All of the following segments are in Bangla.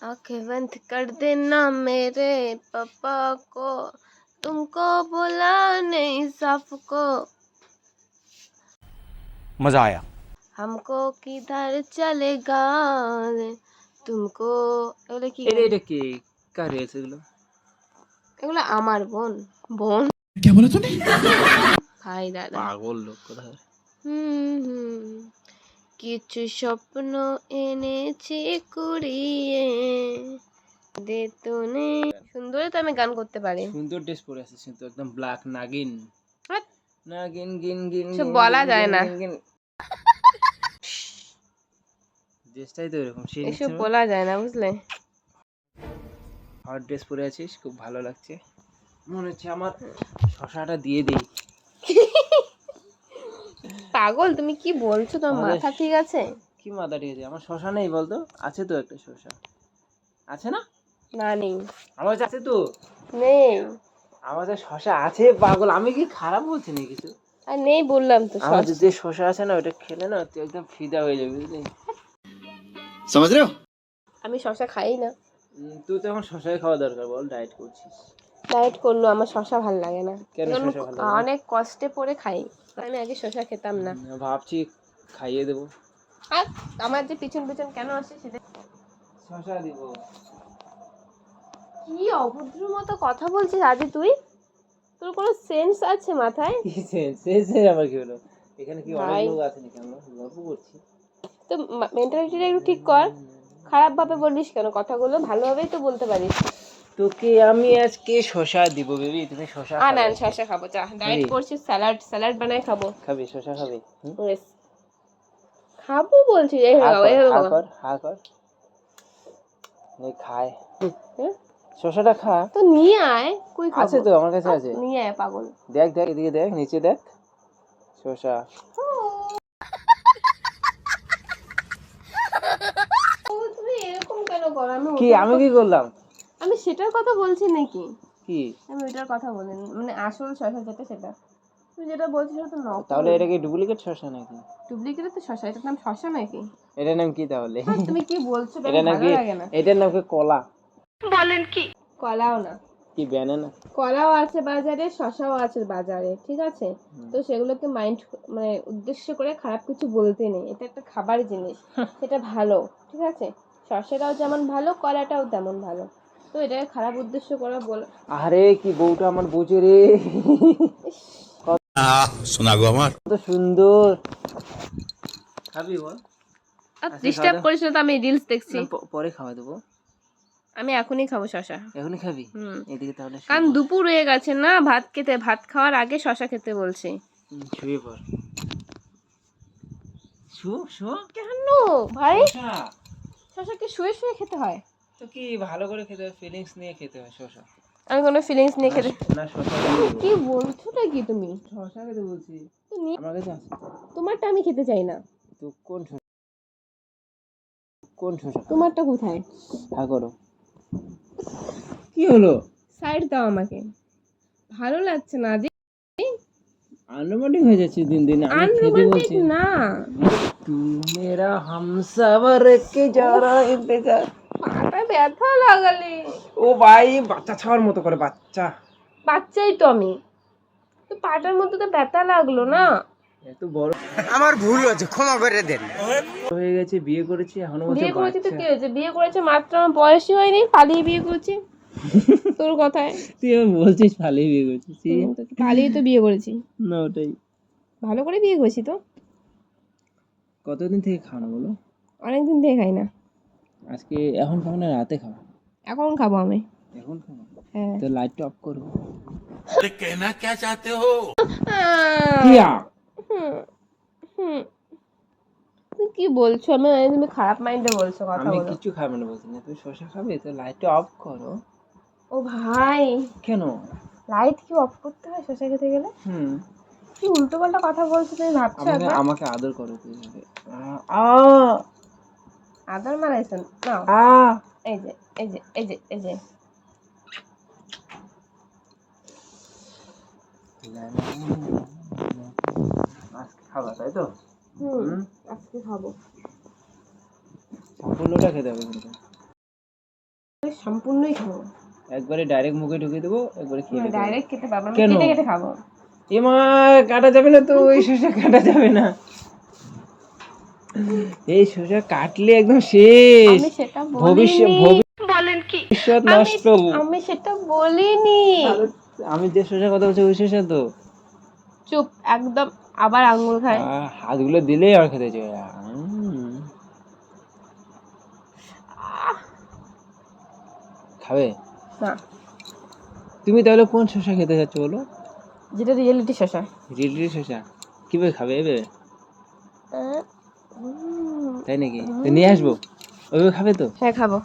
आंखें बंद कर देना मेरे पापा को, तुमको बोला नहीं साफ को, मजा आया। हमको किधर चलेगा तुमको। এগুলো কি গান? এটা কি কার হয়েছে এগুলো? এগুলো আমার বোন বোন क्या बोला तूने? ভাই দাদা। পাগল লোক কোথায়। হুম, কিছু স্বপ্ন এনেছি কুড়িয়ে দে তোনে। সুন্দর তো আমি গান করতে পারি। সুন্দর ড্রেস পরে আছিস কিন্তু একদম ব্ল্যাক নাগিন। হাট, নাগিন গিন গিন সব গিন বলা গিন যায় গিন না। গিন গিন। ড্রেসটাই তো এরকম সেই এসব বলা যায় না বুঝলে। হট ড্রেস পরে আছিস, খুব ভালো লাগছে। মনে হচ্ছে আমার শশাটা দিয়ে দিই। পাগল তুমি কি বলছো? তোমার আমাদের মাথা ঠিক আছে? কি মাথা ঠিক আছে? আমার শশা নেই বলতো? আছে তো একটা শশা, আছে না? না নেই, আমার কাছে আছে তো। নেই আমার কাছে শশা আছে পাগল, আমি কি খারাপ বলছি না কিছু? আর নেই বললাম তো। আমার যে শশা আছে না, ওটা খেলে না তুই একদম ফিদা হয়ে যাবে বুঝলি। समझ रहे हो? আমি শশা খাই না। তুই তো এখন শশাই খাওয়া দরকার, বল ডায়েট করছিস। ডায়েট করলো আমার শশা ভাল লাগে না। কেন এখন শশা ভালো লাগে না? অনেক কষ্টে পরে খাই, আমি আগে শশা খেতাম না। ভাবছি খাইয়ে দেবো। আর আমার যে পিছন পিছন কেন আসে সেটা। শশা দিব। কি অভদ্র মতো কথা বলছিস আজে তুই? তোর কোনো সেন্স আছে মাথায়? কি সেন্স আবার কি হলো? এখানে কি অনেক ভাই লোক আছে নাকি? আমরা গল্প করছি। তো মেন্টালিটিটা একটু ঠিক কর। খারাপ ভাবে বলিস কেন কথাগুলো? ভালোভাবেই তো বলতে পারিস। তোকে আমি আজকে শশা দিব বেবি, তুমি শশা না খাবে। শশা খাবো, যা ডায়েট করছিস, স্যালাড স্যালাড বানাই খাবো। খাবি শশা খাবি? Yes. খাবো বলছি, এই হা খাবো কর এই হা খাবো। কর হা কর। খায় হ্যাঁ? শশাটা খা। তো নিয়ে আয়, কই খাবো? আছে তো আমার কাছে আছে। নিয়ে আয় পাগল। দেখ দেখ এদিকে দেখ, নিচে দেখ শশা। ও তুমি এরকম কেন করো? কি আমি কি করলাম? আমি সেটার কথা বলছি নাকি? কি আমি ওইটার কথা বলিনি, মানে আসল শশা যেটা সেটা। তুমি যেটা বলছো সেটা তো নকল। তাহলে এটা কি ডুপ্লিকেট শশা নাকি? ডুপ্লিকেট তো শশা, এটার নাম শশা নাকি? এটার নাম কি তাহলে? আর তুমি কি বলছো? এটার নাম ভালো কি? লাগে না। এটার নাম কি কলা? বলেন কি? কলাও না, কি ব্যানানা? কলাও আছে বাজারে, শশাও আছে বাজারে, ঠিক আছে? তো সেগুলোকে মাইন্ড মানে উদ্দেশ্য করে খারাপ কিছু বলতে নেই। এটা একটা খাবার জিনিস, সেটা ভালো, ঠিক আছে? শশাটাও যেমন ভালো, কলাটাও তেমন ভালো। তো এটাকে খারাপ উদ্দেশ্য করে আরে কি বউটা আমার বোঝে রে। सुना गो আমার কত সুন্দর। খাবি বল? ডিস্টার্ব করিস না তো, আমি রিলস দেখছি। না, পরে খাওয়া দেবো। আমি এখনই খাবো শশা। এখনই খাবি? এদিকে তাহলে কারণ দুপুর হয়ে গেছে না, ভাত খাওয়ার আগে শশা খেতে বলছি। শুয়ে পড়। শু কেন ভাই? শশা শশাকে শুয়ে শুয়ে খেতে হয়? তো কি ভালো করে খেতে হয়, ফিলিংস নিয়ে খেতে হয় শশা। আমি কোনো ফিলিংস নিয়ে খেতে। না শশা কি বলছোটা কি তুমি? শশা খেতে বলছি। তো নিয়ে আমার কাছে আছে। তোমারটা আমি খেতে চাই না। তো কোন শশা? কোন শশা? তোমারটা কোথায়? হ্যাঁ করো। কি হলো? সাইড দাও আমাকে, ভালো লাগছে না। আনরোমান্টিক হয়ে যাচ্ছে দিন দিন। আমি খেতে বলছি না। তু মেরা হামসফর কে যারা ইন্তজার। পাটা ব্যথা লাগালে। ও ভাই বাচ্চা ছাওয়ার মতো করে, বাচ্চা। বাচ্চাই তো আমি, তো পাটার মধ্যে তো ব্যথা লাগলো না। এত বড় আমার ভুল হয়েছে, ক্ষমা করে দেন। হয়ে গেছে, বিয়ে করেছি, এখনো বলছে বিয়ে করেছি তো বাচ্চা। কি হয়েছে? বিয়ে করেছে মাত্র, আমার বয়সই হয়নি, পালিয়ে বিয়ে করেছি। তোর কথায় তুই আবার বলছিস পালিয়ে বিয়ে করছিস? পালিয়ে তো বিয়ে করেছি, না ওটাই। ভালো করে বিয়ে করেছি তো। কতদিন থেকে খাও না বলো? অনেকদিন দিয়ে খাই না। আজকে এখন খাও না রাতে খাও? এখন খাবো আমি। এখন খাও? হ্যাঁ। তো লাইটটা অফ করো। कहना क्या चाहते हो? কিয়া তুমি কি বলছো? তুমি খারাপ মাইন্ডে বলছো আমি কথাগুলো। কিছু খাবে না বলছি না, তুমি শসা খাবে তো লাইটটা অফ করো। ও ভাই, কেন? লাইট কি অফ করতে হয় শসা খেতে গেলে? হুম। কি উল্টো পাল্টা কথা বলছো তুমি, ভাবছো একবার? আমাকে আদর করো তুমি। আদর মারাইছেন না? এই যে এই যে এই যে এই যে আজকে খাবা তাই তো? আজকে খাবো। সাফল্যটা খেতে হবে কিন্তু। সম্পূর্ণই খাবো। একবারে ডাইরেক্ট মুখে ঢুকে দেবো, একবারে খেয়ে নেবো। ডাইরেক্ট খেতে পারবো না, কেন? কেটে কেটে খাবো। এমা কাটা যাবে না তো, ওই শসা কাটা যাবে না। এই শসা কাটলে একদম শেষ, আমি সেটা ভবিষ্যৎ বলিনি। বলেন কি? নষ্ট। আমি সেটা বলিনি। আমি যে শসা কথা বলছি ওই শসা তো। চুপ একদম। আবার আঙ্গুল খায়। হাতগুলো দিলেই আর খেতে চাই। খাবে না, তুমি? তাহলে কোন শসা খেতে চাচ্ছ বলো? যেটা রিয়েলিটি শসা। রিয়েলিটি শসা কিভাবে খাবে এবে? তাই নাকি? তো নিয়ে আসবো, ওইভাবে খাবে তো? হ্যাঁ খাবো।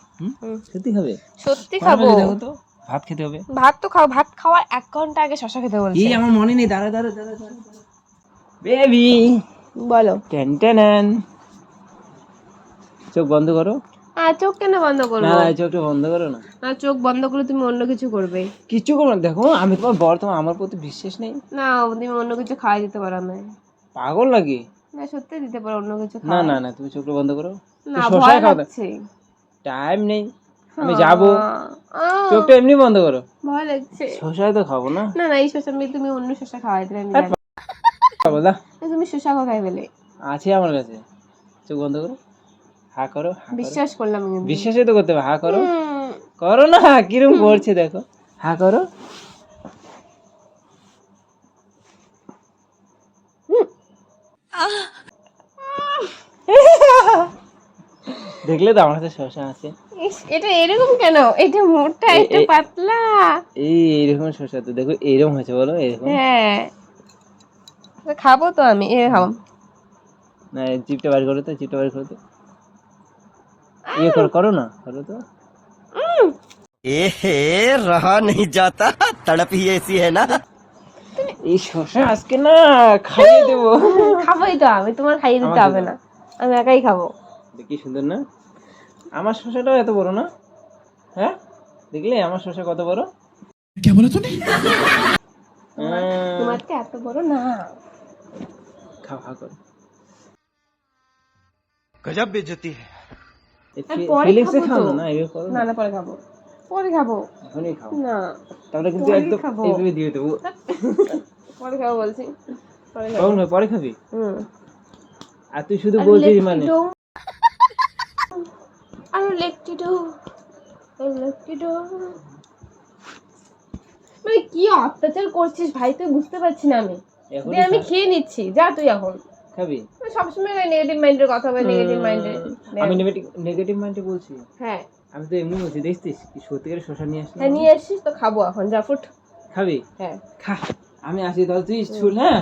সত্যি খাবে? সত্যি খাবো। দেখো তো, ভাত খেতে হবে। ভাত তো খাও, ভাত খাওয়ার 1 ঘন্টা আগে শসা খেতে বলছে। এই আমার মনে নেই, দাঁড়া দাঁড়া দাঁড়া দাঁড়া। বেবি বলো। টেন টেন, চোখ বন্ধ করো। চোখ কেন বন্ধ না করবো? না, চোখটা বন্ধ করো না। না, চোখ বন্ধ করলে তুমি অন্য কিছু করবে। কিচ্ছু করো না। দেখো আমি তোমার বর, তোমার আমার প্রতি বিশ্বাস নেই? না, তুমি অন্য কিছু খাওয়াই দিতে পারো না। পাগল নাকি? না, সত্যি দিতে পারো অন্য কিছু না খাওয়াই। না না, তুমি চোখটা বন্ধ করো। না, শসা ভয় খাও না, লাগছে। টাইম নেই, আমি যাবো। আহ, চোখটা এমনি বন্ধ করো। ভয় লাগছে। শসাই তো খাবো না। না না, এই শসা তুমি অন্য শসা খাওয়াই দিলে আমি জানি। খাবো না। তুমি শসা কোথায় পেলে? আছে আমার কাছে। চোখ বন্ধ করো, হা করো, হা করো। বিশ্বাস করলাম কিন্তু। বিশ্বাসই তো করতে হবে। হা করো, হুম, করো না, কিরম করছে দেখো। হা করো। দেখলে তো আমার কাছে শসা আছে। ইস, এটা এরকম কেন? এটা মোটা, এটা পাতলা। এইরকম শসা তো দেখো, এইরকম হয়েছে বলো, এরকম। হ্যাঁ, তো খাবো তো আমি। খাবো না, জিপটা বার করো তো, জিপটা বার করো তো। ইয়ে করো, করো না, করো তো। ए रहा नहीं जाता, तड़प ही ऐसी है ना। এই শসা আজকে না খাইয়ে দেবো। খাবোই তো আমি, তোমার খাইয়ে দিতে হবে না, আমি একাই খাবো। কি সুন্দর না? আমার শসাটাও এত বড় না? হ্যাঁ, দেখলে আমার শসা কত বড়? क्या बोला तूने? তোমার তো এত বড় না। খাও, খা করো। गजब बेइज्जती है। পরে ফিলিংসে খাবো খাও তো। না, এইভাবে করো না না। না, পরে খাবো, পরে খাবো। এখনই খাও। না, তাহলে কিন্তু পরেই একদম খাবো। এইভাবে দিয়ে দেবো। পরে খাবো বলছি, পরে খাবো। কখন খাবি? পরে খাবি? আর তুই শুধু আর বলছিস লেগ মানে। টিডো, আর লেগ টিডো, আর লেগ টিডো। মানে কি অত্যাচার করছিস ভাই, তুই বুঝতে পারছি না আমি। এখনই দে, আমি খা। খেয়ে নিচ্ছি, যা তুই এখন। খাবি? সবসময় নেগেটিভ মাইন্ডের কথা বলে, নেগেটিভ মাইন্ডের। আমি নেগেটিভ মাইন্ডে বলছি? হ্যাঁ আমি তো এমনি বলছি, দেখছিস কি সত্যিকারের শসা নিয়ে আসলাম। হ্যাঁ, নিয়ে আসিস তো খাবো এখন, যা ফুট। খাবি? হ্যাঁ খা। আমি আসি তাহলে, তুই শুন। হ্যাঁ।